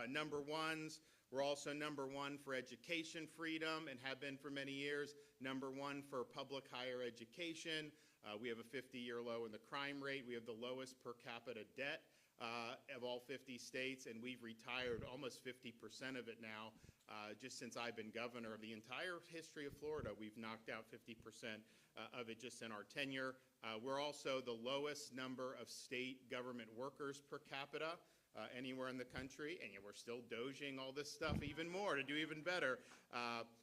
number ones. We're also number one for education freedom and have been for many years. Number one for public higher education. We have a 50-year low in the crime rate. We have the lowest per capita debt of all 50 states, and we've retired almost 50% of it now. Just since I've been governor of the entire history of Florida, we've knocked out 50% of it just in our tenure. We're also the lowest number of state government workers per capita anywhere in the country, and yet we're still doging all this stuff even more to do even better.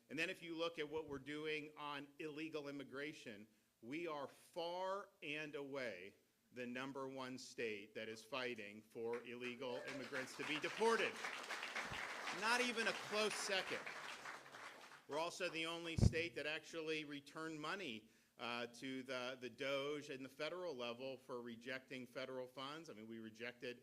And then if you look at what we're doing on illegal immigration, we are far and away the number one state that is fighting for illegal immigrants to be deported. Not even a close second. We're also the only state that actually returned money to the DOJ and the federal level for rejecting federal funds. I mean, we rejected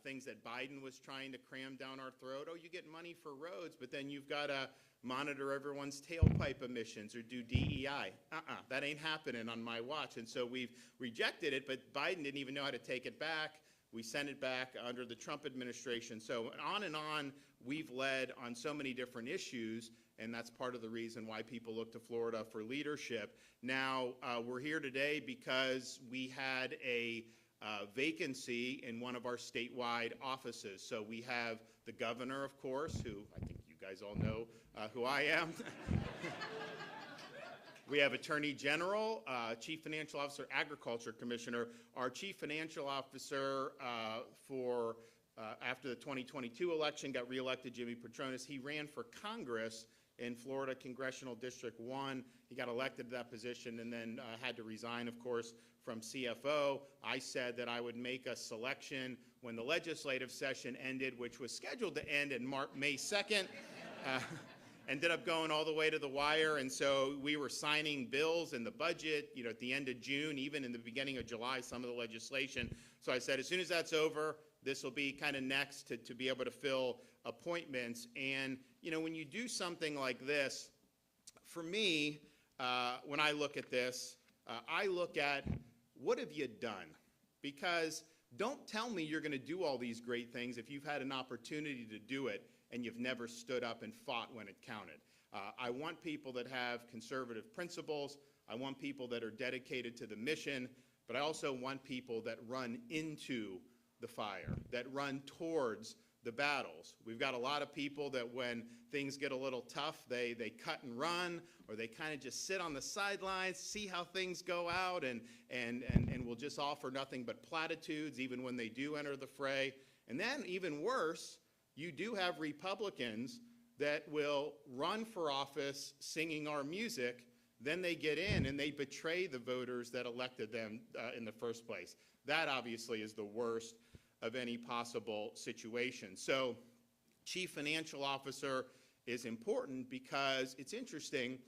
things that Biden was trying to cram down our throat. Oh, you get money for roads, but then you've got to monitor everyone's tailpipe emissions or do DEI. That ain't happening on my watch. And so we've rejected it, but Biden didn't even know how to take it back. We sent it back under the Trump administration. So on and on, we've led on so many different issues, and that's part of the reason why people look to Florida for leadership. Now, we're here today because we had a vacancy in one of our statewide offices. So we have the governor, of course, who I think you guys all know who I am. We have Attorney General, Chief Financial Officer, Agriculture Commissioner. Our Chief Financial Officer after the 2022 election got reelected, Jimmy Petronis. He ran for Congress in Florida Congressional District 1. He got elected to that position and then had to resign, of course, from CFO. I said that I would make a selection when the legislative session ended, which was scheduled to end in May 2nd. Ended up going all the way to the wire, and so we were signing bills in the budget, at the end of June, even in the beginning of July, some of the legislation. So I said, as soon as that's over, this will be kind of next to be able to fill appointments. And, when you do something like this, for me, when I look at this, I look at what have you done? Because don't tell me you're going to do all these great things if you've had an opportunity to do it and you've never stood up and fought when it counted. I want people that have conservative principles. I want people that are dedicated to the mission, but I also want people that run into the fire, that run towards the battles. We've got a lot of people that when things get a little tough, they cut and run, or they kind of just sit on the sidelines, see how things go out, and will just offer nothing but platitudes even when they do enter the fray. And then even worse, you do have Republicans that will run for office singing our music, then they get in and they betray the voters that elected them in the first place. That obviously is the worst of any possible situation. So Chief Financial Officer is important because it's interesting.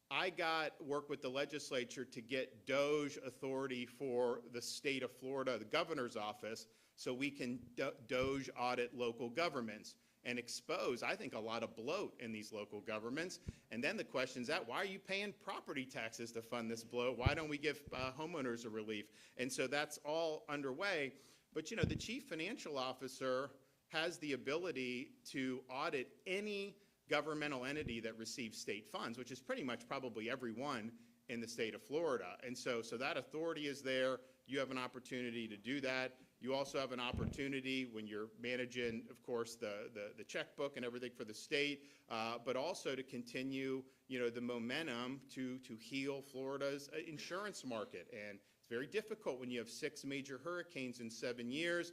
I work with the legislature to get DOJ authority for the state of Florida, the governor's office, so we can DOJ audit local governments and expose, I think, a lot of bloat in these local governments. And then the question is why are you paying property taxes to fund this bloat? Why don't we give homeowners a relief? And so that's all underway. But, the Chief Financial Officer has the ability to audit any governmental entity that receives state funds, which is pretty much probably everyone in the state of Florida. And so that authority is there. You have an opportunity to do that. You also have an opportunity when you're managing, of course, the checkbook and everything for the state, but also to continue, the momentum to heal Florida's insurance market. And it's very difficult when you have 6 major hurricanes in 7 years.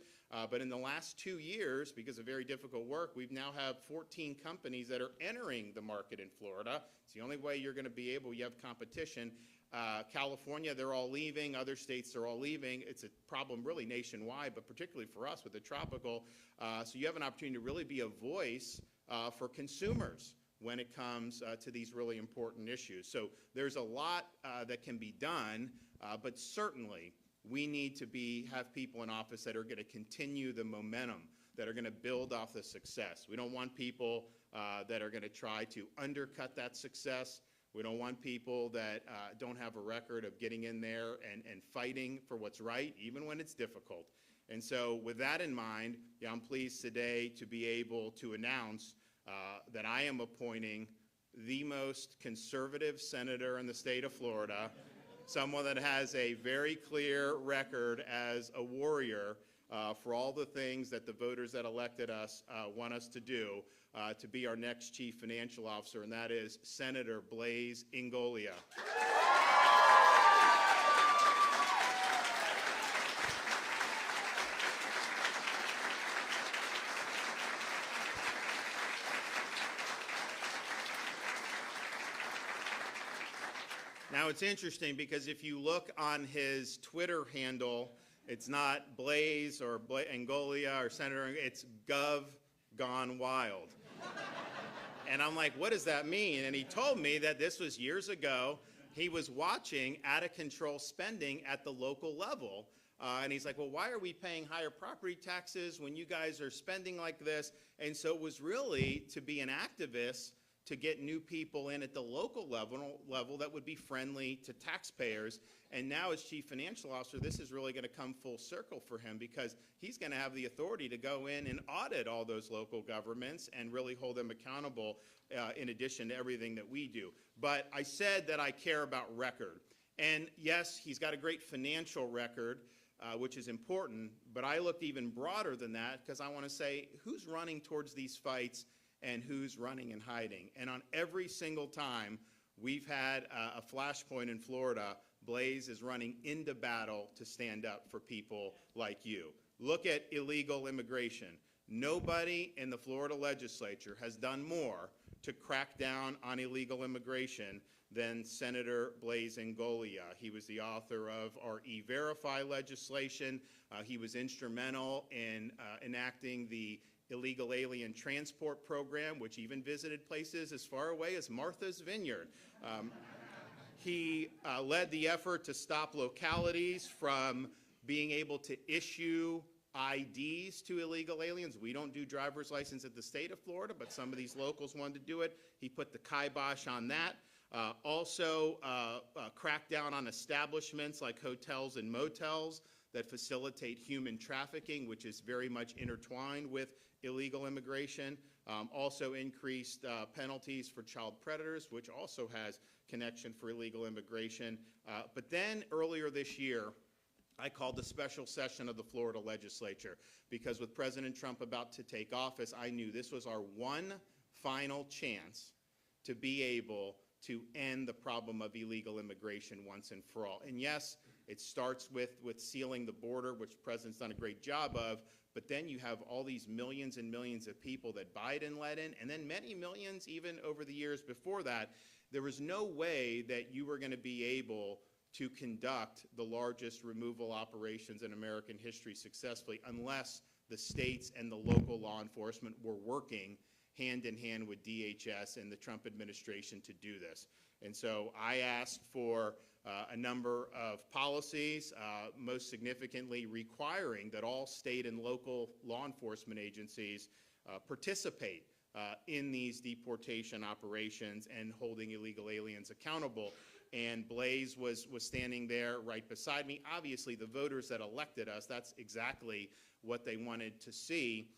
But in the last 2 years, because of very difficult work, we've now have 14 companies that are entering the market in Florida. It's the only way you're going to be able, you have competition. California, they're all leaving. Other states are all leaving. It's a problem really nationwide, but particularly for us with the tropical. So you have an opportunity to really be a voice for consumers when it comes to these really important issues. So there's a lot that can be done, but certainly we need to have people in office that are going to continue the momentum, that are going to build off the success. We don't want people that are going to try to undercut that success. We don't want people that don't have a record of getting in there and fighting for what's right, even when it's difficult. And so with that in mind, I'm pleased today to be able to announce that I am appointing the most conservative senator in the state of Florida, someone that has a very clear record as a warrior for all the things that the voters that elected us want us to do, to be our next chief financial officer, and that is Senator Blaise Ingolia. Now, it's interesting because if you look on his Twitter handle, it's not Blaise or Ingolia or Senator, it's Gov Gone Wild. And I'm like, what does that mean? And he told me that this was years ago. He was watching out-of-control spending at the local level. And he's like, well, why are we paying higher property taxes when you guys are spending like this? And so it was really to be an activist to get new people in at the local level that would be friendly to taxpayers. And now as chief financial officer, this is really going to come full circle for him because he's going to have the authority to go in and audit all those local governments and really hold them accountable in addition to everything that we do. But I said that I care about record. And yes, he's got a great financial record, which is important, but I looked even broader than that because I want to say who's running towards these fights and who's running and hiding. And on every single time we've had a flashpoint in Florida, Blaise is running into battle to stand up for people like you. Look at illegal immigration. Nobody in the Florida legislature has done more to crack down on illegal immigration than Senator Blaise Ingolia. He was the author of our E-Verify legislation. He was instrumental in enacting the illegal alien transport program, which even visited places as far away as Martha's Vineyard. He led the effort to stop localities from being able to issue IDs to illegal aliens. We don't do driver's license at the state of Florida, but some of these locals wanted to do it. He put the kibosh on that. Also cracked down on establishments like hotels and motels that facilitate human trafficking, which is very much intertwined with illegal immigration. Also increased penalties for child predators, which also has connection for illegal immigration. But then earlier this year, I called a special session of the Florida legislature because with President Trump about to take office, I knew this was our one final chance to be able to end the problem of illegal immigration once and for all. And yes, it starts with sealing the border, which the President's done a great job of, but then you have all these millions and millions of people that Biden let in, and then many millions even over the years before that. There was no way that you were going to be able to conduct the largest removal operations in American history successfully unless the states and the local law enforcement were working hand in hand with DHS and the Trump administration to do this. And so I asked for a number of policies, most significantly requiring that all state and local law enforcement agencies participate in these deportation operations and holding illegal aliens accountable. And Blaise was standing there right beside me. Obviously, the voters that elected us, that's exactly what they wanted to see.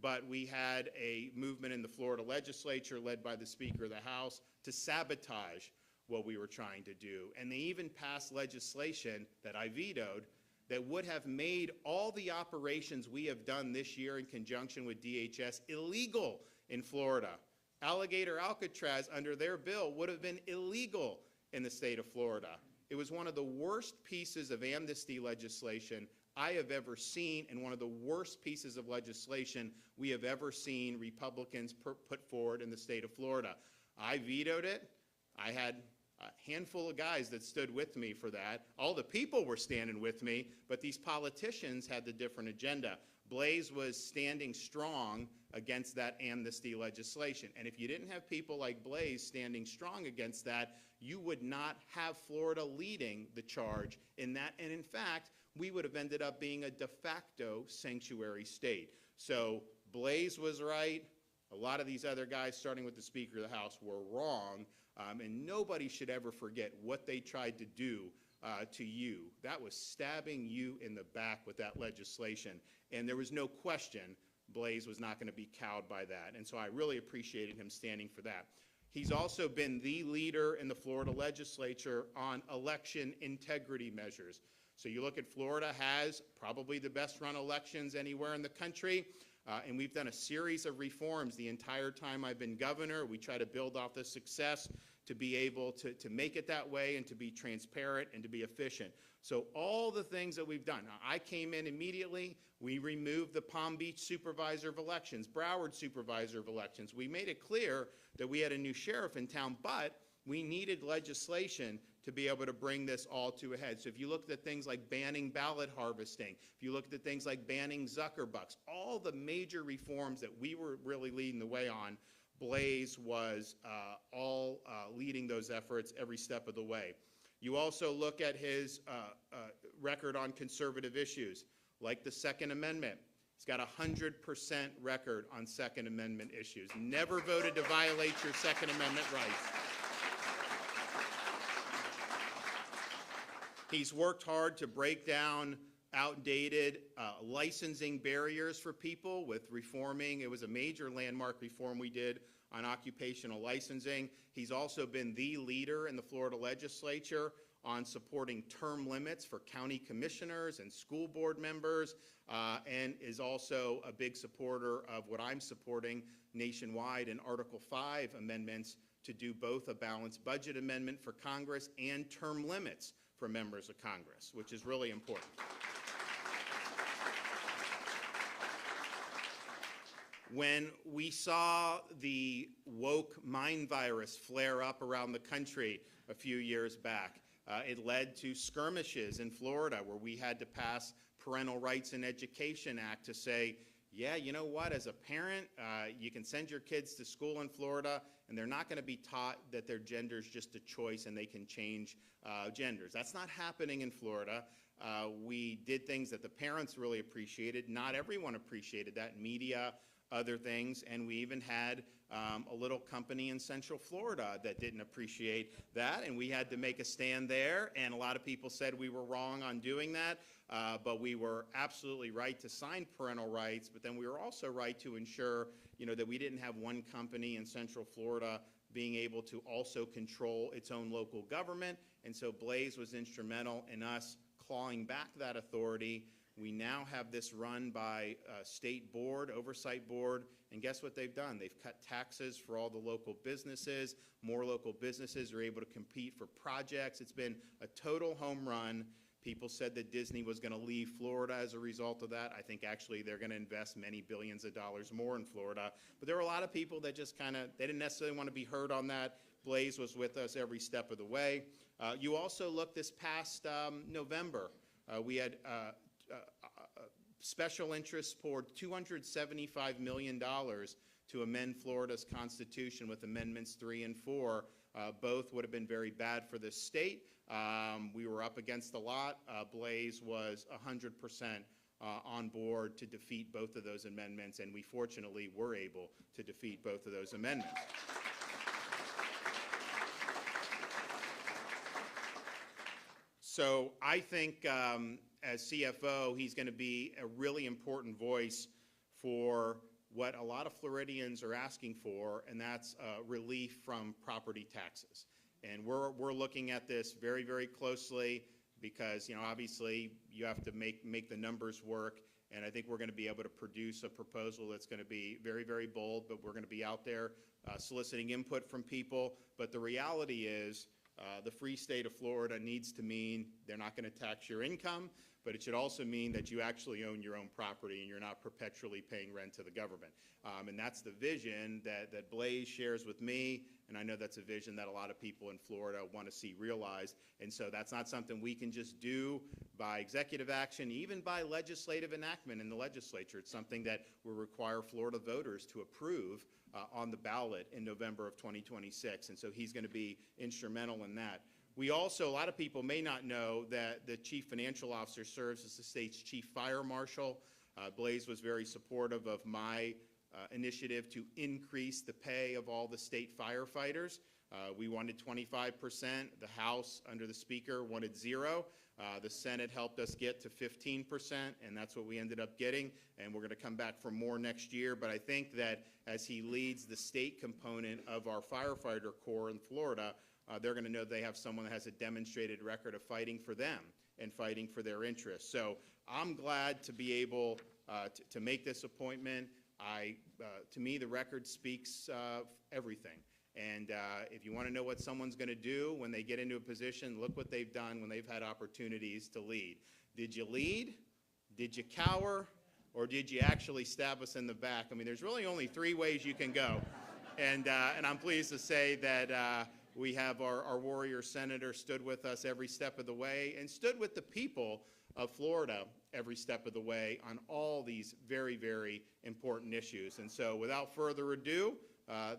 But we had a movement in the Florida legislature led by the Speaker of the House to sabotage what we were trying to do. And they even passed legislation that I vetoed that would have made all the operations we have done this year in conjunction with DHS illegal in Florida. Alligator Alcatraz, under their bill, would have been illegal in the state of Florida. It was one of the worst pieces of amnesty legislation I have ever seen, and one of the worst pieces of legislation we have ever seen Republicans put forward in the state of Florida. I vetoed it. I had a handful of guys that stood with me for that. All the people were standing with me, but these politicians had the different agenda. Blaise was standing strong against that amnesty legislation. And if you didn't have people like Blaise standing strong against that, you would not have Florida leading the charge in that. And in fact, we would have ended up being a de facto sanctuary state. So Blaise was right. A lot of these other guys, starting with the Speaker of the House, were wrong. And nobody should ever forget what they tried to do to you. That was stabbing you in the back with that legislation. And there was no question Blaze was not going to be cowed by that. And so I really appreciated him standing for that. He's also been the leader in the Florida legislature on election integrity measures. So you look at Florida has probably the best run elections anywhere in the country. And we've done a series of reforms the entire time I've been governor. We try to build off the success to be able to make it that way and to be transparent and to be efficient. So all the things that we've done. Now, I came in immediately. We removed the Palm Beach supervisor of elections, Broward supervisor of elections. We made it clear that we had a new sheriff in town, but we needed legislation to be able to bring this all to a head. So if you look at things like banning ballot harvesting, if you look at things like banning Zuckerbucks, all the major reforms that we were really leading the way on, Blaze was all leading those efforts every step of the way. You also look at his record on conservative issues, like the Second Amendment. He's got a 100% record on Second Amendment issues. Never voted to violate your Second Amendment rights. He's worked hard to break down outdated licensing barriers for people with reforming. It was a major landmark reform we did on occupational licensing. He's also been the leader in the Florida legislature on supporting term limits for county commissioners and school board members, and is also a big supporter of what I'm supporting nationwide in Article 5 amendments to do both a balanced budget amendment for Congress and term limits for members of Congress, which is really important. When we saw the woke mind virus flare up around the country a few years back, it led to skirmishes in Florida where we had to pass Parental Rights in Education Act to say, yeah, you know what, as a parent, you can send your kids to school in Florida and they're not going to be taught that their gender is just a choice and they can change genders. That's not happening in Florida. We did things that the parents really appreciated. Not everyone appreciated that. Media, other things, and we even had a little company in Central Florida that didn't appreciate that, and we had to make a stand there, and a lot of people said we were wrong on doing that, but we were absolutely right to sign parental rights, but then we were also right to ensure, that we didn't have one company in Central Florida being able to also control its own local government, and so Blaze was instrumental in us clawing back that authority. We now have this run by a state board, oversight board, and guess what they've done? They've cut taxes for all the local businesses. More local businesses are able to compete for projects. It's been a total home run. People said that Disney was going to leave Florida as a result of that. I think actually they're going to invest many billions of dollars more in Florida. But there were a lot of people that just they didn't necessarily want to be heard on that. Blaze was with us every step of the way. You also look this past November. We had special interests poured $275 million to amend Florida's Constitution with Amendments 3 and 4. Both would have been very bad for the state. We were up against a lot. Blaze was 100% on board to defeat both of those amendments, and we fortunately were able to defeat both of those amendments. So I think as CFO, he's going to be a really important voice for what a lot of Floridians are asking for, and that's relief from property taxes. And we're looking at this very, very closely because, obviously you have to make the numbers work, and I think we're going to be able to produce a proposal that's going to be very, very bold, but we're going to be out there soliciting input from people. But the reality is the free state of Florida needs to mean they're not going to tax your income, but it should also mean that you actually own your own property and you're not perpetually paying rent to the government. And that's the vision that Blaze shares with me, and I know that's a vision that a lot of people in Florida want to see realized. And so that's not something we can just do by executive action, even by legislative enactment in the legislature. It's something that will require Florida voters to approve on the ballot in November of 2026, and so he's going to be instrumental in that. We also, a lot of people may not know that the chief financial officer serves as the state's chief fire marshal. Blaze was very supportive of my initiative to increase the pay of all the state firefighters. We wanted 25%. The House, under the Speaker, wanted 0. The Senate helped us get to 15%, and that's what we ended up getting. And we're going to come back for more next year. But I think that as he leads the state component of our firefighter corps in Florida, they're going to know they have someone that has a demonstrated record of fighting for them and fighting for their interests. So I'm glad to be able to make this appointment. To me, the record speaks everything. And if you want to know what someone's going to do when they get into a position, look what they've done when they've had opportunities to lead. Did you lead? Did you cower? Or did you actually stab us in the back? I mean, there's really only 3 ways you can go. And I'm pleased to say that we have our warrior senator stood with us every step of the way and stood with the people of Florida every step of the way on all these very, very important issues. And so without further ado,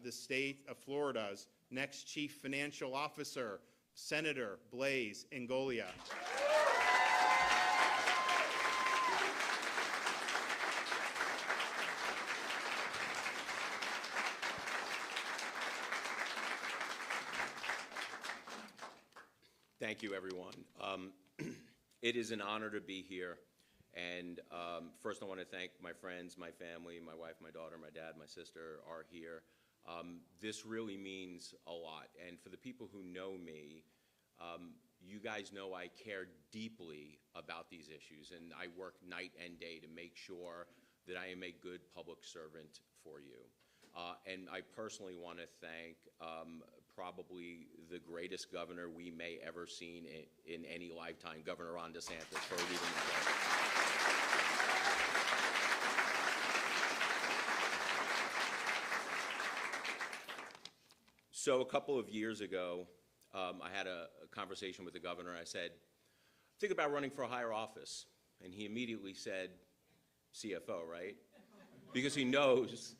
the state of Florida's next Chief Financial Officer, Senator Blaise Ingolia. Thank you, everyone. It is an honor to be here. And first, I want to thank my friends, my family, my wife, my daughter, my dad, my sister are here. This really means a lot. And for the people who know me, you guys know I care deeply about these issues. And I work night and day to make sure that I am a good public servant for you. And I personally want to thank probably the greatest governor we may ever seen in any lifetime, Governor DeSantis, for leading the way. So a couple of years ago, I had a conversation with the governor. I said, think about running for a higher office. And he immediately said, CFO, right? Because he knows,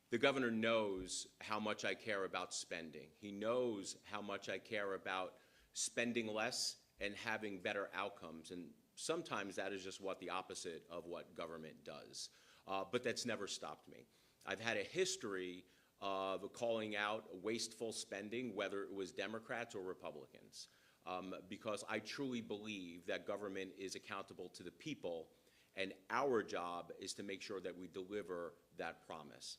the governor knows how much I care about spending. He knows how much I care about spending less and having better outcomes. And sometimes that is just the opposite of what government does. But that's never stopped me. I've had a history of calling out wasteful spending, whether it was Democrats or Republicans, because I truly believe that government is accountable to the people, and our job is to make sure that we deliver that promise.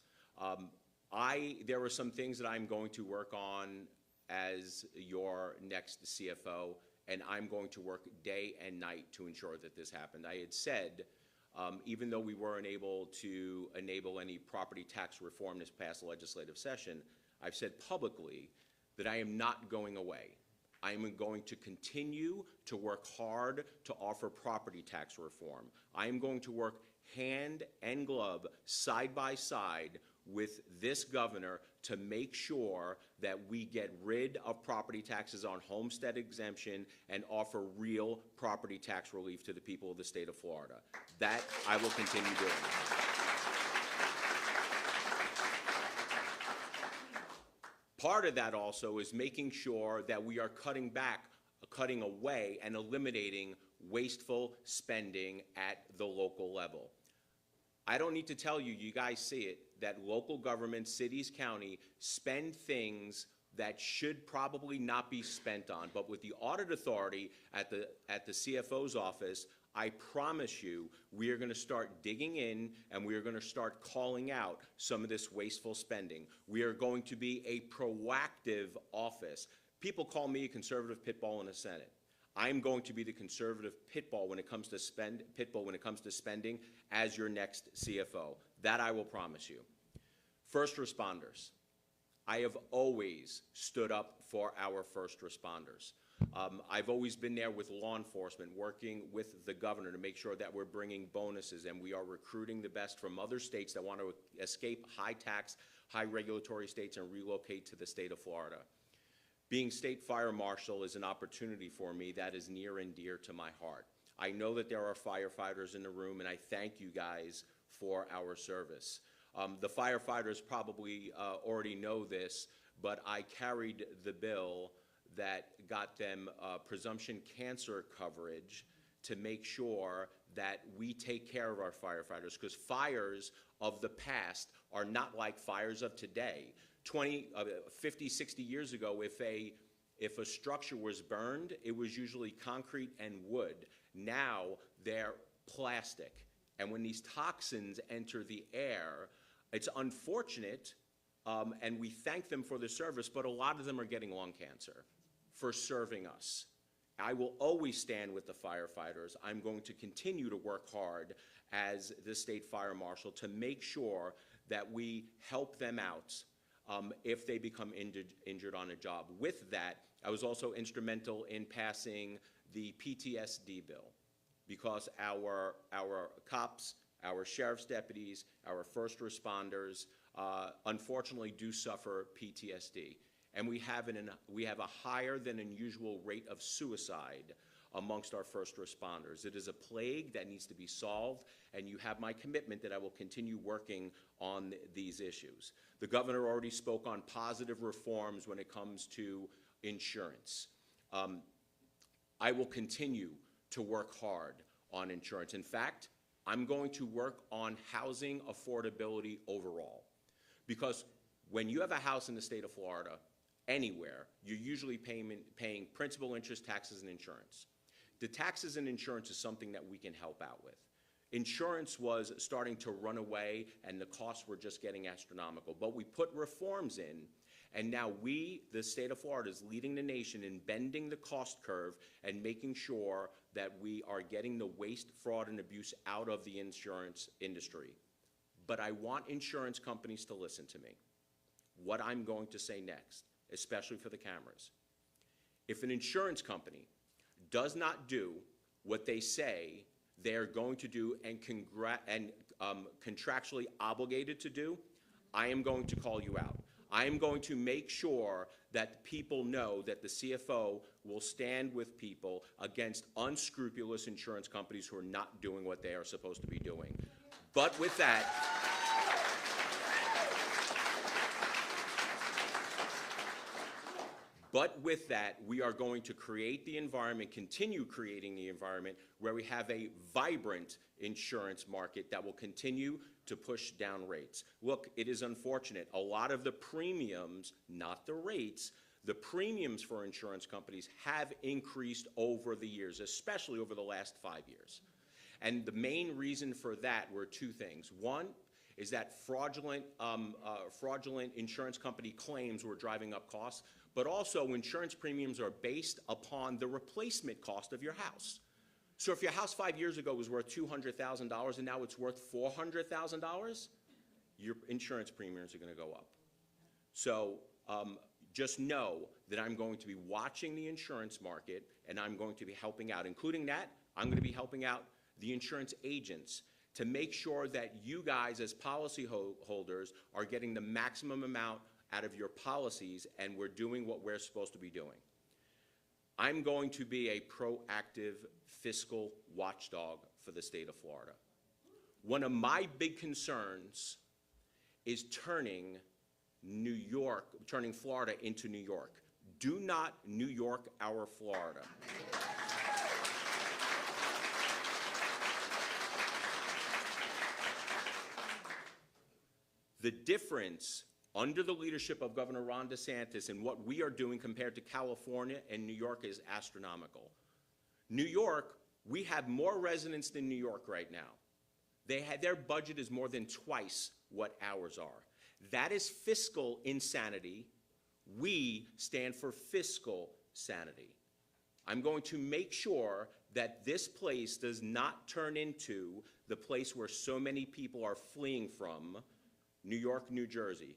There are some things that I'm going to work on as your next CFO, and I'm going to work day and night to ensure that this happened. I had said, even though we weren't able to enable any property tax reform this past legislative session, I've said publicly that I am not going away. I am going to continue to work hard to offer property tax reform. I am going to work hand and glove, side by side, with this governor to make sure that we get rid of property taxes on homestead exemption and offer real property tax relief to the people of the state of Florida. That I will continue doing. Part of that also is making sure that we are cutting away and eliminating wasteful spending at the local level. I don't need to tell you, you guys see it, that local government, cities, county, spend things that should probably not be spent on. But with the audit authority at the CFO's office, I promise you, we are going to start digging in and we are going to start calling out some of this wasteful spending. We are going to be a proactive office. People call me a conservative pit bull in the Senate. I'm going to be the conservative pit bull when it comes to spending as your next CFO. That I will promise you. First responders. I have always stood up for our first responders. I've always been there with law enforcement, working with the governor to make sure that we're bringing bonuses and we are recruiting the best from other states that want to escape high tax, high regulatory states and relocate to the state of Florida. Being state fire marshal is an opportunity for me that is near and dear to my heart. I know that there are firefighters in the room, and I thank you guys for our service. The firefighters probably already know this, but I carried the bill that got them presumption cancer coverage to make sure that we take care of our firefighters, because fires of the past are not like fires of today. 50, 60 years ago, if a structure was burned, it was usually concrete and wood. Now they're plastic. And when these toxins enter the air, it's unfortunate, and we thank them for the service, but a lot of them are getting lung cancer for serving us. I will always stand with the firefighters. I'm going to continue to work hard as the state fire marshal to make sure that we help them out if they become injured on a job. With that, I was also instrumental in passing the PTSD bill, because our cops, our sheriff's deputies, our first responders, unfortunately do suffer PTSD. And we have a higher than unusual rate of suicide amongst our first responders. It is a plague that needs to be solved, and you have my commitment that I will continue working on these issues. The governor already spoke on positive reforms when it comes to insurance. I will continue to work hard on insurance. In fact, I'm going to work on housing affordability overall. Because when you have a house in the state of Florida, anywhere, you're usually paying principal, interest, taxes, and insurance. The taxes and insurance is something that we can help out with. Insurance was starting to run away, and the costs were just getting astronomical. But we put reforms in, and now we, the state of Florida, is leading the nation in bending the cost curve and making sure that we are getting the waste, fraud, and abuse out of the insurance industry. But I want insurance companies to listen to me. What I'm going to say next, especially for the cameras. If an insurance company does not do what they say they're going to do and contractually obligated to do, I am going to call you out. I am going to make sure that people know that the CFO will stand with people against unscrupulous insurance companies who are not doing what they are supposed to be doing. But with that, we are going to create the environment, continue creating the environment where we have a vibrant insurance market that will continue to push down rates. Look, it is unfortunate. A lot of the premiums, not the rates, the premiums for insurance companies have increased over the years, especially over the last 5 years. And the main reason for that were two things. One is that fraudulent insurance company claims were driving up costs, but also insurance premiums are based upon the replacement cost of your house. So if your house 5 years ago was worth $200,000 and now it's worth $400,000, your insurance premiums are going to go up. So just know that I'm going to be watching the insurance market, and I'm going to be helping out. Including that, I'm going to be helping out the insurance agents to make sure that you guys as policy holders are getting the maximum amount out of your policies, and we're doing what we're supposed to be doing. I'm going to be a proactive fiscal watchdog for the state of Florida. One of my big concerns is turning Florida into New York. Do not New York our Florida. The difference under the leadership of Governor Ron DeSantis and what we are doing compared to California and New York is astronomical. New York, we have more residents than New York right now. Their budget is more than twice what ours are. That is fiscal insanity. We stand for fiscal sanity. I'm going to make sure that this place does not turn into the place where so many people are fleeing from, New York, New Jersey.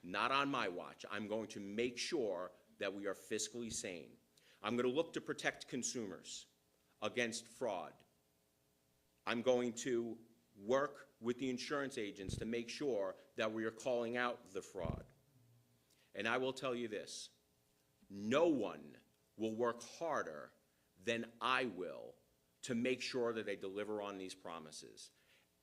Not on my watch. I'm going to make sure that we are fiscally sane. I'm going to look to protect consumers against fraud. I'm going to work with the insurance agents to make sure that we are calling out the fraud. And I will tell you this, no one will work harder than I will to make sure that they deliver on these promises.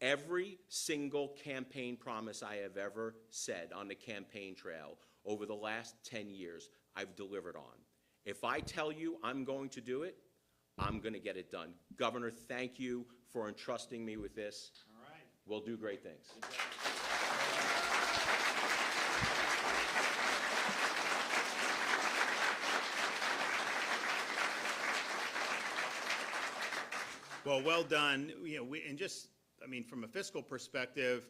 Every single campaign promise I have ever said on the campaign trail over the last 10 years, I've delivered on. If I tell you I'm going to do it, I'm going to get it done. Governor, thank you for entrusting me with this. All right. We'll do great things. Well done. And just, I mean, from a fiscal perspective,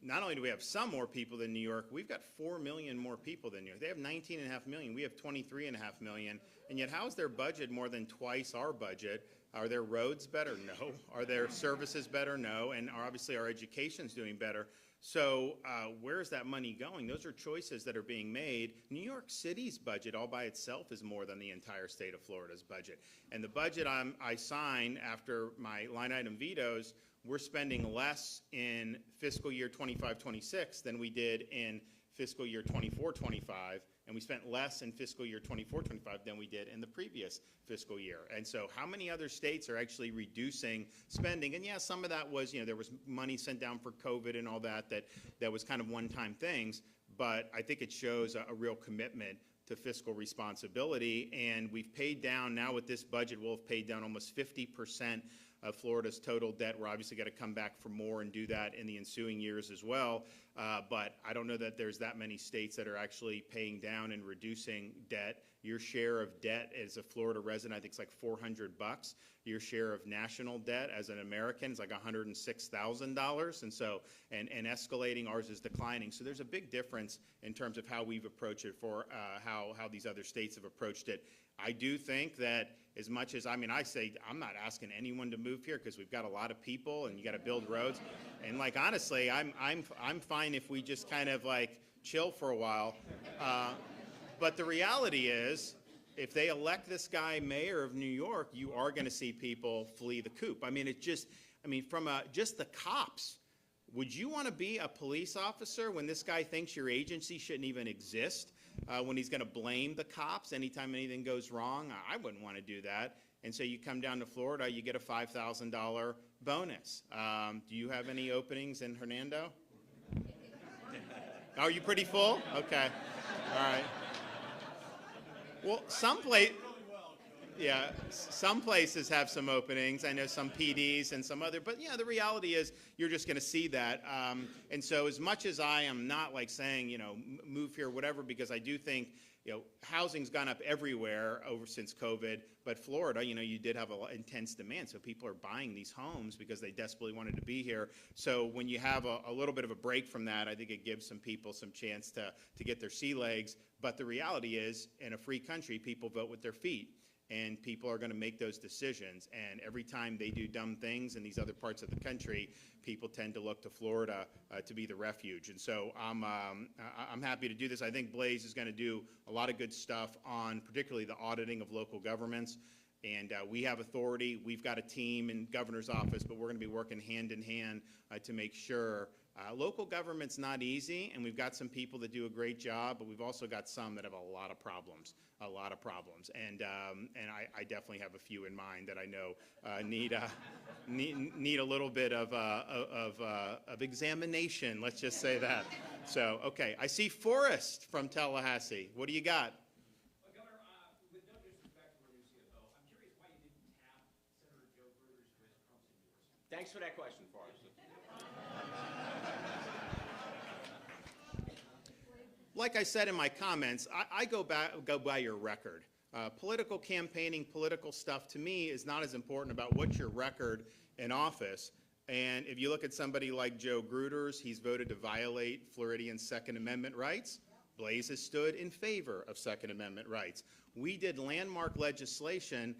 not only do we have some more people than New York, we've got 4 million more people than New York. They have 19.5 million. We have 23.5 million. And yet, how is their budget more than twice our budget? Are their roads better? No. Are their services better? No. And obviously, our education's doing better. So where's that money going? Those are choices that are being made. New York City's budget all by itself is more than the entire state of Florida's budget. And the budget I signed after my line item vetoes, we're spending less in fiscal year 25-26 than we did in fiscal year 24-25, and we spent less in fiscal year 24-25 than we did in the previous fiscal year. And so how many other states are actually reducing spending? And yeah, some of that was, there was money sent down for COVID and all that was kind of one-time things, but I think it shows a real commitment to fiscal responsibility. And we've paid down, now with this budget, we'll have paid down almost 50% of Florida's total debt. We're obviously going to come back for more and do that in the ensuing years as well. But I don't know that there's that many states that are actually paying down and reducing debt. Your share of debt as a Florida resident, I think it's like $400. Your share of national debt as an American is like $106,000. And so, and escalating, ours is declining. So there's a big difference in terms of how we've approached it for how these other states have approached it. I do think that as much as, I say, I'm not asking anyone to move here because we've got a lot of people and you got to build roads. And like, honestly, I'm fine if we just kind of like chill for a while. But the reality is, if they elect this guy mayor of New York, you are going to see people flee the coop. From just the cops, would you want to be a police officer when this guy thinks your agency shouldn't even exist? When he's going to blame the cops anytime anything goes wrong? I wouldn't want to do that. And so you come down to Florida, you get a $5,000 bonus. Do you have any openings in Hernando? Are you pretty full? Okay. All right. Well, some places have some openings. I know some PDs and some other, but yeah, the reality is you're just going to see that. And so as much as I am not like saying, move here, whatever, because I do think, housing's gone up everywhere since COVID, but Florida, you did have an intense demand. So people are buying these homes because they desperately wanted to be here. So when you have a little bit of a break from that, I think it gives some people some chance to get their sea legs. But the reality is, in a free country, people vote with their feet. And people are going to make those decisions. And every time they do dumb things in these other parts of the country, people tend to look to Florida to be the refuge. And so I'm happy to do this. I think Blaze is going to do a lot of good stuff on particularly the auditing of local governments. And we have authority. We've got a team in governor's office, but we're going to be working hand in hand to make sure local government's not easy, and we've got some people that do a great job, but we've also got some that have a lot of problems. And I definitely have a few in mind that I know need a little bit of examination. Let's just say that. So, okay, I see Forrest from Tallahassee. What do you got? Well, Governor, with no disrespect to our new CFO, I'm curious why you didn't tap Senator Joe Gruters for his Trump's endorsement. Thanks for that question, Forrest. Like I said in my comments, I go by your record. Political campaigning, political stuff, to me, is not as important about what's your record in office. And if you look at somebody like Joe Gruters, he's voted to violate Floridian Second Amendment rights. Blaze has stood in favor of Second Amendment rights. We did landmark legislation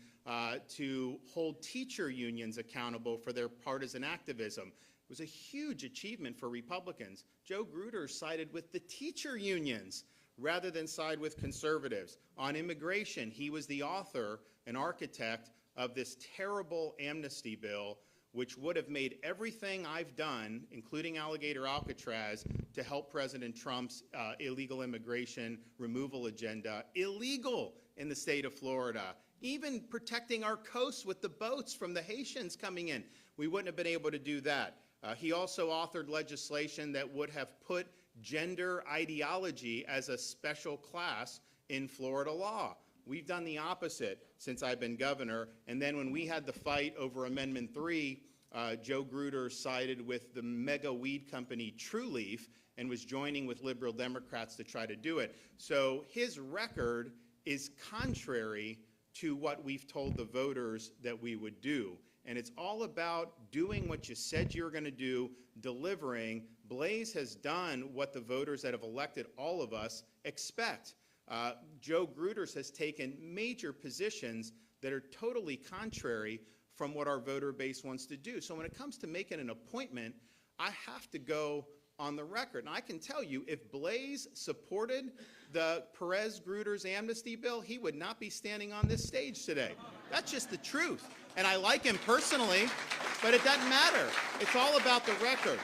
to hold teacher unions accountable for their partisan activism. It was a huge achievement for Republicans. Joe Gruters sided with the teacher unions rather than side with conservatives. On immigration, he was the author and architect of this terrible amnesty bill, which would have made everything I've done, including Alligator Alcatraz, to help President Trump's illegal immigration removal agenda illegal in the state of Florida. Even protecting our coasts with the boats from the Haitians coming in. We wouldn't have been able to do that. He also authored legislation that would have put gender ideology as a special class in Florida law. We've done the opposite since I've been governor. And then when we had the fight over Amendment 3, Joe Gruters sided with the mega weed company TrueLeaf and was joining with liberal Democrats to try to do it. So his record is contrary to what we've told the voters that we would do. And it's all about doing what you said you were going to do, delivering. Blaze has done what the voters that have elected all of us expect. Joe Gruters has taken major positions that are totally contrary from what our voter base wants to do. So when it comes to making an appointment, I have to go on the record. And I can tell you, if Blaze supported the Perez-Gruters amnesty bill, he would not be standing on this stage today. That's just the truth. And I like him personally, but it doesn't matter. It's all about the record.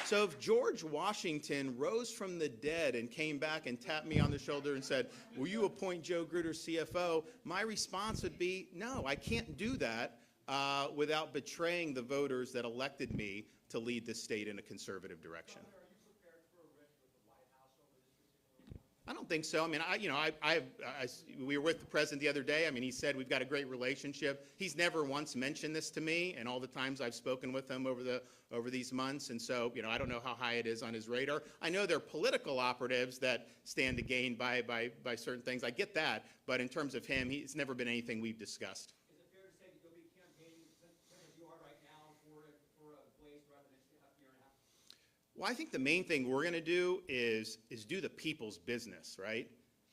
So if George Washington rose from the dead and came back and tapped me on the shoulder and said, will you appoint Joe Gruters CFO? My response would be, no, I can't do that without betraying the voters that elected me to lead this state in a conservative direction. I don't think so. I mean, we were with the president the other day. I mean, he said we've got a great relationship. He's never once mentioned this to me, and all the times I've spoken with him over these months. And so, I don't know how high it is on his radar. I know there are political operatives that stand to gain by certain things. I get that, but in terms of him, it's never been anything we've discussed. Is it fair to say that you'll be campaigning, as you are right now, for Blaze throughout the next year and a half? Well, I think the main thing we're going to do is do the people's business, right?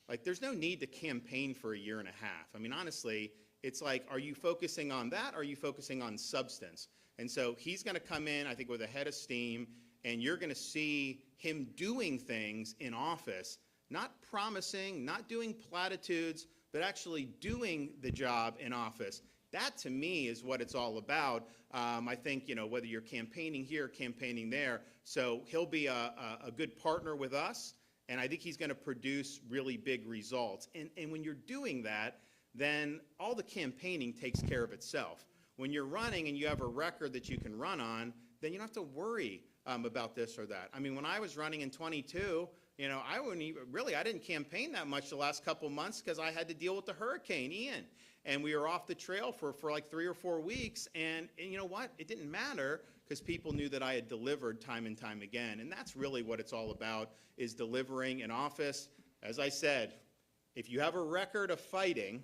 Like, there's no need to campaign for a year and a half. I mean, honestly, it's like, are you focusing on that, or are you focusing on substance? And so he's going to come in, I think, with a head of steam, and you're going to see him doing things in office, not promising, not doing platitudes, but actually doing the job in office. That, to me, is what it's all about. I think, whether you're campaigning here, campaigning there. So he'll be a good partner with us, and I think he's going to produce really big results. And when you're doing that, then all the campaigning takes care of itself. When you're running and you have a record that you can run on, then you don't have to worry about this or that. I mean, when I was running in 22, I wouldn't even, really, I didn't campaign that much the last couple months because I had to deal with the Hurricane Ian. And we were off the trail for like 3 or 4 weeks. And you know what? It didn't matter because people knew that I had delivered time and time again. And that's really what it's all about, is delivering in office. As I said, if you have a record of fighting,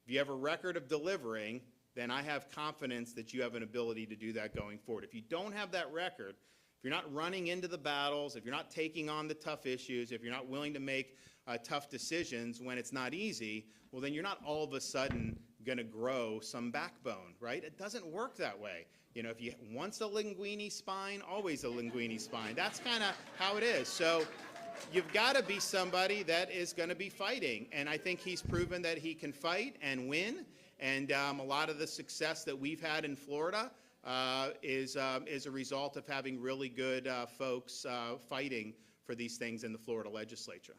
if you have a record of delivering, then I have confidence that you have an ability to do that going forward. If you don't have that record, if you're not running into the battles, if you're not taking on the tough issues, if you're not willing to make tough decisions when it's not easy, well, then you're not all of a sudden going to grow some backbone, right? It doesn't work that way. If you once a linguine spine, always a linguine spine. That's kind of how it is. So you've got to be somebody that is going to be fighting. And I think he's proven that he can fight and win. And a lot of the success that we've had in Florida is a result of having really good folks fighting for these things in the Florida legislature.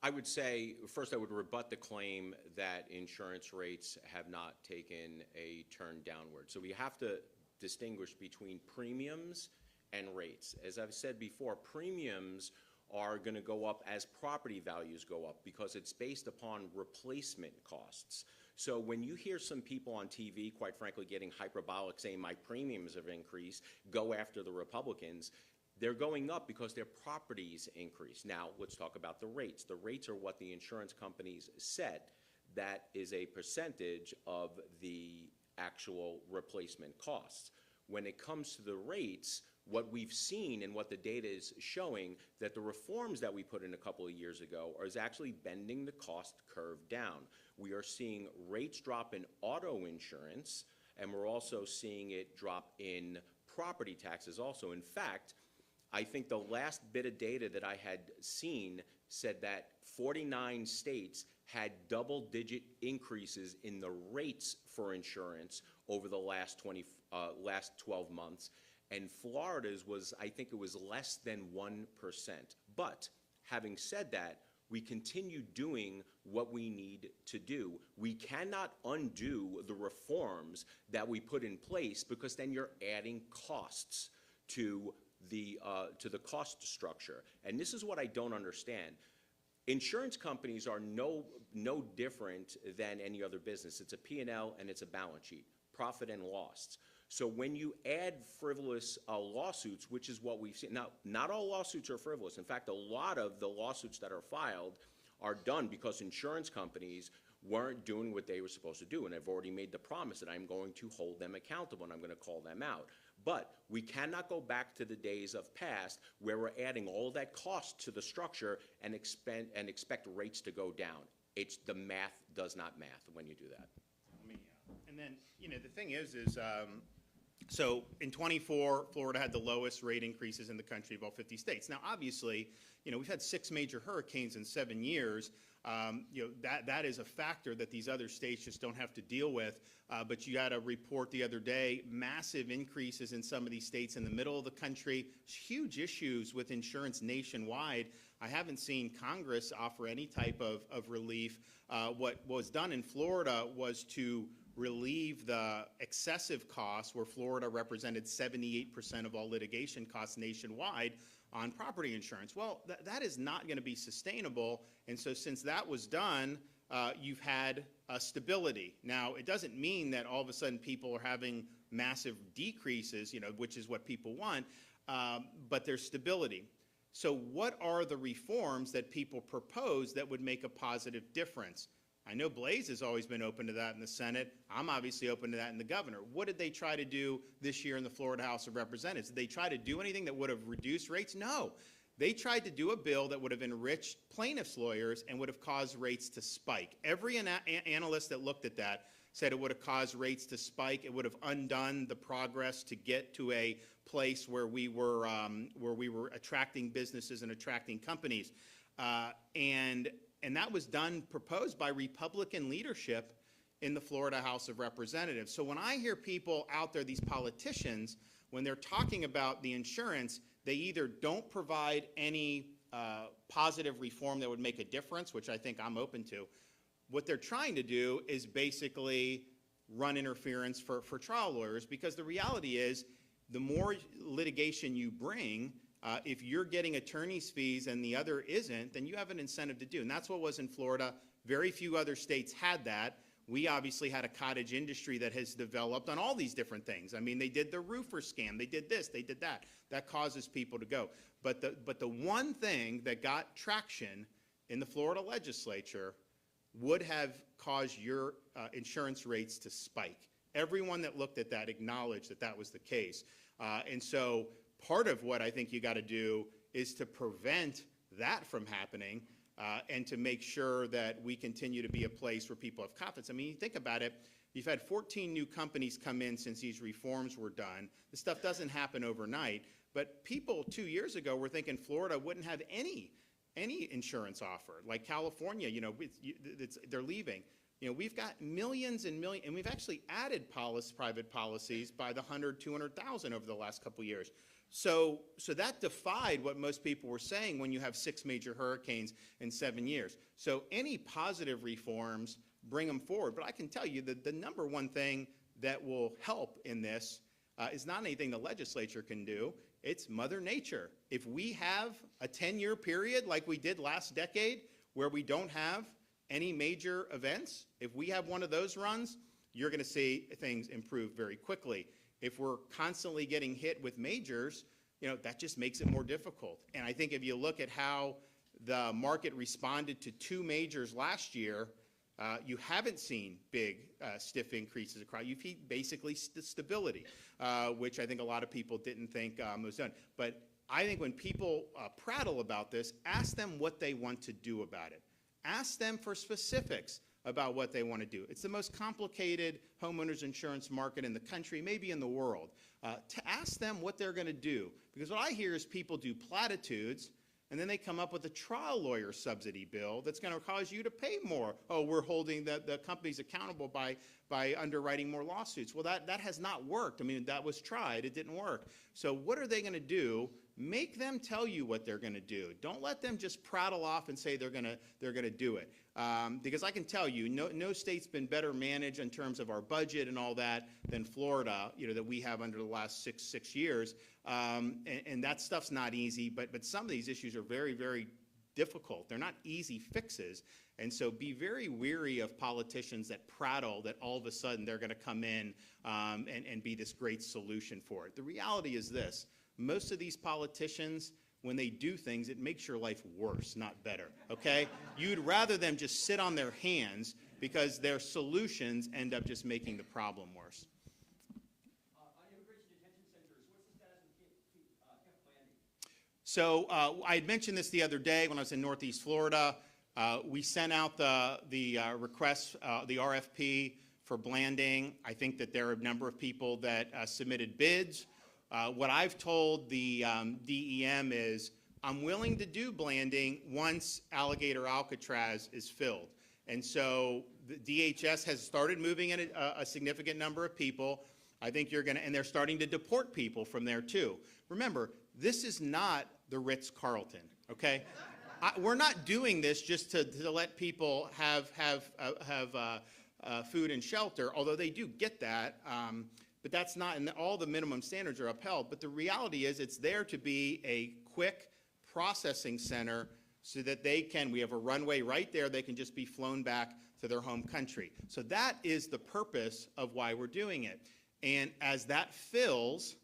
I would say, first, I would rebut the claim that insurance rates have not taken a turn downward. So we have to distinguish between premiums and rates. As I've said before, premiums are going to go up as property values go up because it's based upon replacement costs. So when you hear some people on TV, quite frankly, getting hyperbolic, saying my premiums have increased, go after the Republicans, they're going up because their properties increase. Now, let's talk about the rates. The rates are what the insurance companies set. That is a percentage of the actual replacement costs. When it comes to the rates, what we've seen and what the data is showing, that the reforms that we put in a couple of years ago is actually bending the cost curve down. We are seeing rates drop in auto insurance, and we're also seeing it drop in property taxes also. In fact, I think the last bit of data that I had seen said that 49 states had double-digit increases in the rates for insurance over the last 12 months, and Florida's was, I think it was less than 1%. But having said that, we continue doing what we need to do. We cannot undo the reforms that we put in place because then you're adding costs to the cost structure. And this is what I don't understand. Insurance companies are no different than any other business. It's a P&L and it's a balance sheet, profit and loss. So when you add frivolous lawsuits, which is what we've seen, now, not all lawsuits are frivolous. In fact, a lot of the lawsuits that are filed are done because insurance companies weren't doing what they were supposed to do, and I've already made the promise that I'm going to hold them accountable and I'm going to call them out. But we cannot go back to the days of past where we're adding all that cost to the structure and expect rates to go down. The math does not math when you do that. And then, the thing is so in '24, Florida had the lowest rate increases in the country of all 50 states. Now, obviously, we've had 6 major hurricanes in 7 years. That is a factor that these other states just don't have to deal with. But you got a report the other day, massive increases in some of these states in the middle of the country, huge issues with insurance nationwide. I haven't seen Congress offer any type of relief. What was done in Florida was to relieve the excessive costs, where Florida represented 78% of all litigation costs nationwide on property insurance. Well, that is not going to be sustainable. And so since that was done, you've had stability. Now, it doesn't mean that all of a sudden people are having massive decreases, which is what people want, but there's stability. So what are the reforms that people propose that would make a positive difference? I know Blaze has always been open to that in the Senate. I'm obviously open to that in the governor. What did they try to do this year in the Florida House of Representatives? Did they try to do anything that would have reduced rates? No. They tried to do a bill that would have enriched plaintiffs' lawyers and would have caused rates to spike. Every analyst that looked at that said it would have caused rates to spike. It would have undone the progress to get to a place where we were attracting businesses and attracting companies. And that was proposed by Republican leadership in the Florida House of Representatives. So when I hear people out there, these politicians, when they're talking about the insurance, they either don't provide any positive reform that would make a difference, which I think I'm open to. What they're trying to do is basically run interference for trial lawyers, because the reality is the more litigation you bring, if you're getting attorney's fees and the other isn't, then you have an incentive to do. And that's what was in Florida. Very few other states had that. We obviously had a cottage industry that has developed on all these different things. I mean, they did the roofer scam. They did this. They did that. That causes people to go. But the one thing that got traction in the Florida legislature would have caused your insurance rates to spike. Everyone that looked at that acknowledged that that was the case. And so part of what I think you got to do is to prevent that from happening and to make sure that we continue to be a place where people have confidence. I mean, you think about it, you've had 14 new companies come in since these reforms were done. This stuff doesn't happen overnight, but people 2 years ago were thinking Florida wouldn't have any insurance offer. Like California, they're leaving. We've got millions and millions, and we've actually added private policies by the 100, 200,000 over the last couple of years. So that defied what most people were saying when you have 6 major hurricanes in 7 years. So any positive reforms, bring them forward. But I can tell you that the number one thing that will help in this is not anything the legislature can do. It's Mother Nature. If we have a 10-year period like we did last decade where we don't have any major events, if we have one of those runs, you're going to see things improve very quickly. If we're constantly getting hit with majors, that just makes it more difficult. And I think if you look at how the market responded to 2 majors last year, you haven't seen big, stiff increases across. You've seen basically stability, which I think a lot of people didn't think was done. But I think when people prattle about this, ask them what they want to do about it. Ask them for specifics about what they want to do. It's the most complicated homeowners insurance market in the country, maybe in the world. To ask them what they're going to do. Because what I hear is people do platitudes, and then they come up with a trial lawyer subsidy bill that's going to cause you to pay more. Oh, we're holding the companies accountable by underwriting more lawsuits. Well, that has not worked. I mean, that was tried. It didn't work. So what are they going to do? Make them tell you what they're going to do. Don't let them just prattle off and say they're going to do it. Because I can tell you, no state's been better managed in terms of our budget and all that than Florida, that we have under the last six years. And that stuff's not easy, but some of these issues are very, very difficult. They're not easy fixes. And so be very weary of politicians that prattle that all of a sudden they're going to come in and be this great solution for it. The reality is this. Most of these politicians, when they do things, it makes your life worse, not better, okay? You'd rather them just sit on their hands because their solutions end up just making the problem worse. On immigration detention centers, what's the status of Tampa Landing? So I had mentioned this the other day when I was in Northeast Florida. We sent out the request, the RFP for Blanding. I think that there are a number of people that submitted bids. What I've told the DEM is I'm willing to do Blanding once Alligator Alcatraz is filled. And so the DHS has started moving in a significant number of people. I think you're going to, and they're starting to deport people from there too. Remember, this is not the Ritz-Carlton, okay? We're not doing this just to let people have food and shelter, although they do get that. But that's not, and all the minimum standards are upheld. But the reality is it's there to be a quick processing center so that they can, we have a runway right there, they can just be flown back to their home country. So that is the purpose of why we're doing it. And as that fills,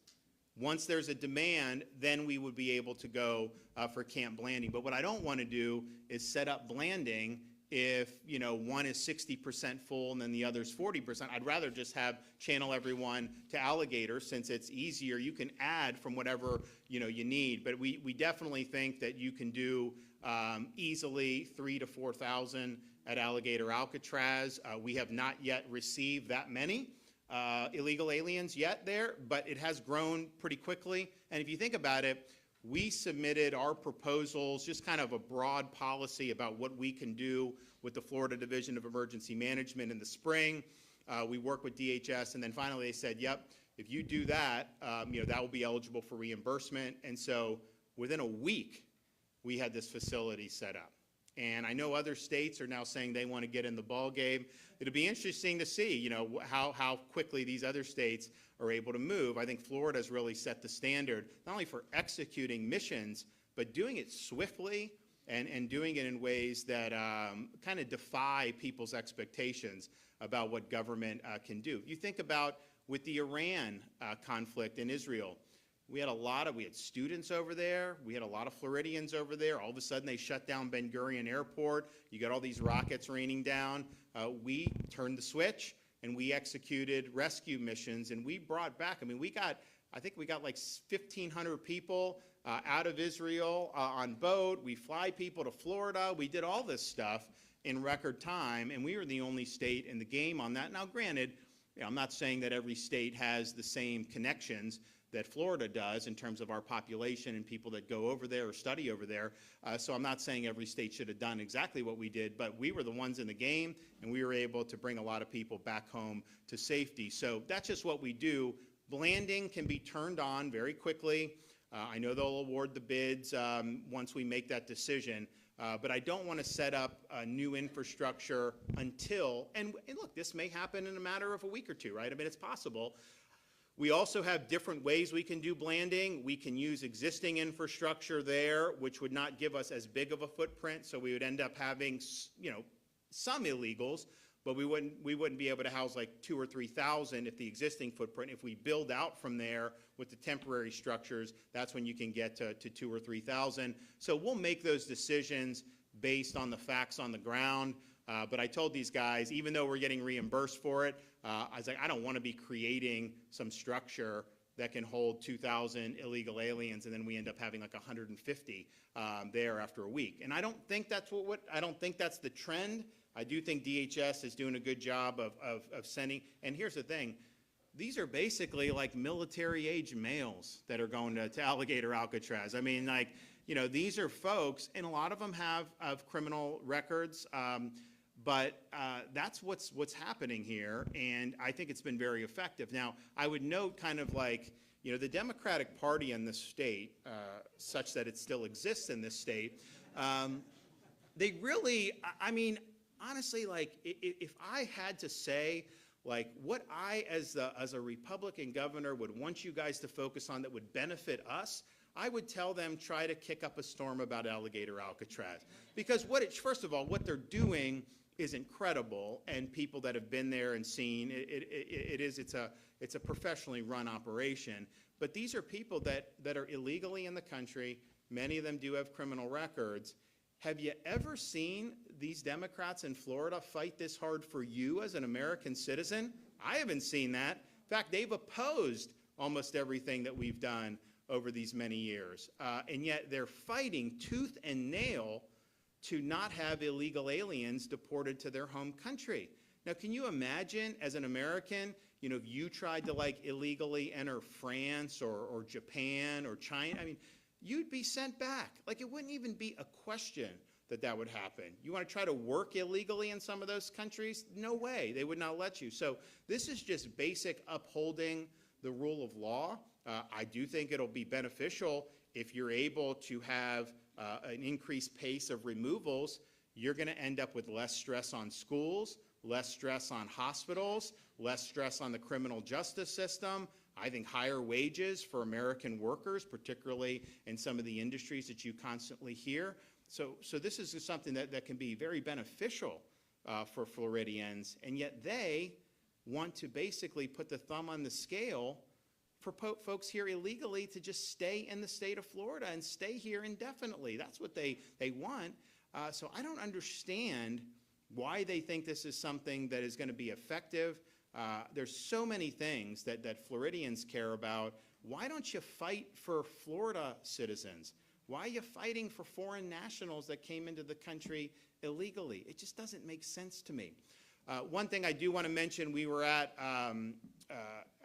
once there's a demand, then we would be able to go for Camp Blanding. But what I don't want to do is set up Blanding if, you know, one is 60% full and then the other's 40%. I'd rather just channel everyone to Alligator since it's easier. You can add from whatever, you know, you need. But we definitely think that you can do easily 3,000 to 4,000 at Alligator Alcatraz. We have not yet received that many illegal aliens yet there, but it has grown pretty quickly. And if you think about it, we submitted our proposals, just kind of a broad policy about what we can do with the Florida Division of Emergency Management in the spring. We worked with DHS, and then finally they said, yep, if you do that, you know, that will be eligible for reimbursement. And so within a week, we had this facility set up. And I know other states are now saying they want to get in the ballgame. It'll be interesting to see, you know, how quickly these other states are able to move. I think Florida's really set the standard, not only for executing missions, but doing it swiftly and doing it in ways that kind of defy people's expectations about what government can do. You think about with the Iran conflict in Israel, we had students over there. We had a lot of Floridians over there. All of a sudden, they shut down Ben Gurion Airport. You got all these rockets raining down. We turned the switch, and we executed rescue missions, and we brought back, I think we got like 1,500 people out of Israel on boat. We fly people to Florida. We did all this stuff in record time, and we were the only state in the game on that. Now, granted, you know, I'm not saying that every state has the same connections that Florida does in terms of our population and people that go over there or study over there. So I'm not saying every state should have done exactly what we did, but we were the ones in the game, and we were able to bring a lot of people back home to safety. So that's just what we do. Blanding can be turned on very quickly. I know they'll award the bids once we make that decision, but I don't want to set up a new infrastructure until, and look, this may happen in a matter of a week or two, right? I mean, it's possible. We also have different ways we can do Blanding. We can use existing infrastructure there, which would not give us as big of a footprint, so we would end up having, you know, some illegals, but we wouldn't be able to house like 2,000 or 3,000 if the existing footprint. If we build out from there with the temporary structures, that's when you can get to 2,000 or 3,000. So we'll make those decisions based on the facts on the ground. But I told these guys, even though we're getting reimbursed for it, I was like, I don't want to be creating some structure that can hold 2,000 illegal aliens, and then we end up having like 150 there after a week. And I don't think that's I don't think that's the trend. I do think DHS is doing a good job of sending. And here's the thing. These are basically like military-age males that are going to Alligator Alcatraz. I mean, like, you know, these are folks, and a lot of them have criminal records. But that's what's happening here, and I think it's been very effective. Now, I would note kind of like, you know, the Democratic Party in this state, such that it still exists in this state, they really, I mean, honestly, like, if I had to say, like, what I, as a Republican governor, would want you guys to focus on that would benefit us, I would tell them try to kick up a storm about Alligator Alcatraz. Because first of all, what they're doing is incredible, and people that have been there and seen, it's a professionally run operation. But these are people that are illegally in the country. Many of them do have criminal records. Have you ever seen these Democrats in Florida fight this hard for you as an American citizen? I haven't seen that. In fact, they've opposed almost everything that we've done over these many years. And yet they're fighting tooth and nail to not have illegal aliens deported to their home country. Now, can you imagine, as an American, if you tried to illegally enter France or Japan or China? I mean, you'd be sent back. It wouldn't even be a question that would happen. You want to try to work illegally in some of those countries? No way. They would not let you. So this is just basic upholding the rule of law. I do think it'll be beneficial if you're able to have an increased pace of removals. You're going to end up with less stress on schools, less stress on hospitals, less stress on the criminal justice system. I think higher wages for American workers, particularly in some of the industries that you constantly hear. So this is something that can be very beneficial for Floridians, and yet they want to basically put the thumb on the scale for folks here illegally to just stay in the state of Florida and stay here indefinitely. That's what they want. So I don't understand why they think this is something that is going to be effective. There's so many things that Floridians care about. Why don't you fight for Florida citizens? Why are you fighting for foreign nationals that came into the country illegally? It just doesn't make sense to me. One thing I do want to mention, we were at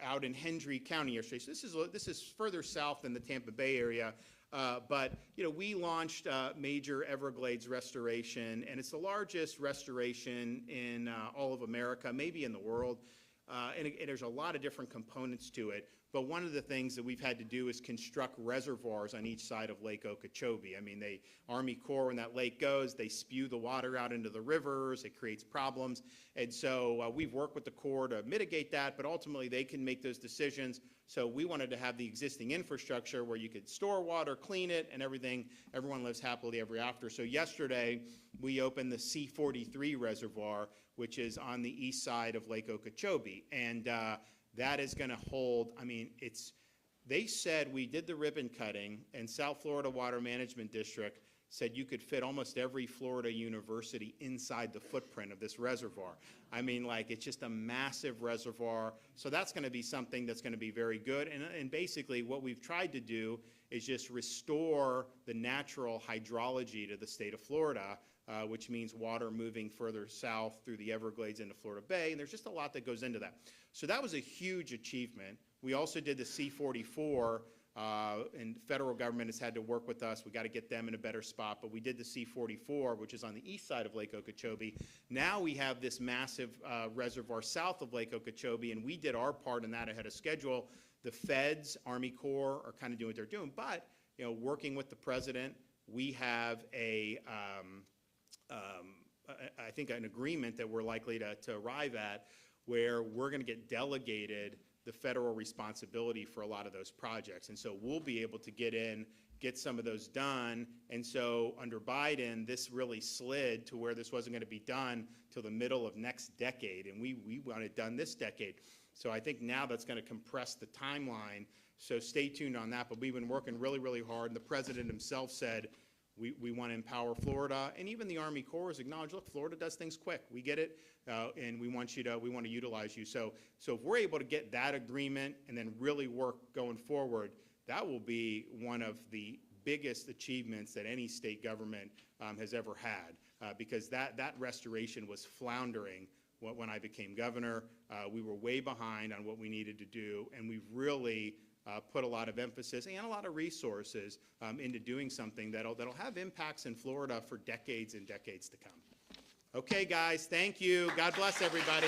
out in Hendry County yesterday. So this is further south than the Tampa Bay area. But we launched major Everglades restoration, and it's the largest restoration in all of America, maybe in the world. And there's a lot of different components to it. But one of the things that we've had to do is construct reservoirs on each side of Lake Okeechobee. I mean, Army Corps, when that lake goes, they spew the water out into the rivers. It creates problems. And so we've worked with the Corps to mitigate that, but ultimately they can make those decisions. So we wanted to have the existing infrastructure where you could store water, clean it, and everyone lives happily ever after. So yesterday, we opened the C-43 reservoir, which is on the east side of Lake Okeechobee. And that is going to hold, they said, we did the ribbon cutting, and South Florida Water Management District said you could fit almost every Florida university inside the footprint of this reservoir. It's just a massive reservoir. So that's going to be something that's going to be very good. And basically what we've tried to do is just restore the natural hydrology to the state of Florida, which means water moving further south through the Everglades into Florida Bay. And there's just a lot that goes into that. So that was a huge achievement. We also did the C-44, and federal government has had to work with us. We got to get them in a better spot. But we did the C-44, which is on the east side of Lake Okeechobee. Now we have this massive reservoir south of Lake Okeechobee, and we did our part in that ahead of schedule. The feds, Army Corps, are kind of doing what they're doing. But, working with the president, we have I think an agreement that we're likely to arrive at where we're going to get delegated the federal responsibility for a lot of those projects. And so we'll be able to get some of those done. And so under Biden, this really slid to where this wasn't going to be done till the middle of next decade. And we want it done this decade. So I think now that's going to compress the timeline. So stay tuned on that. But we've been working really, really hard. And the president himself said, we want to empower Florida, and even the Army Corps has acknowledged, look, Florida does things quick. We get it, and we want to utilize you. So if we're able to get that agreement and then really work going forward, that will be one of the biggest achievements that any state government has ever had, because that restoration was floundering when I became governor. We were way behind on what we needed to do, and we've really put a lot of emphasis and a lot of resources into doing something that'll have impacts in Florida for decades and decades to come. Okay, guys, thank you. God bless everybody.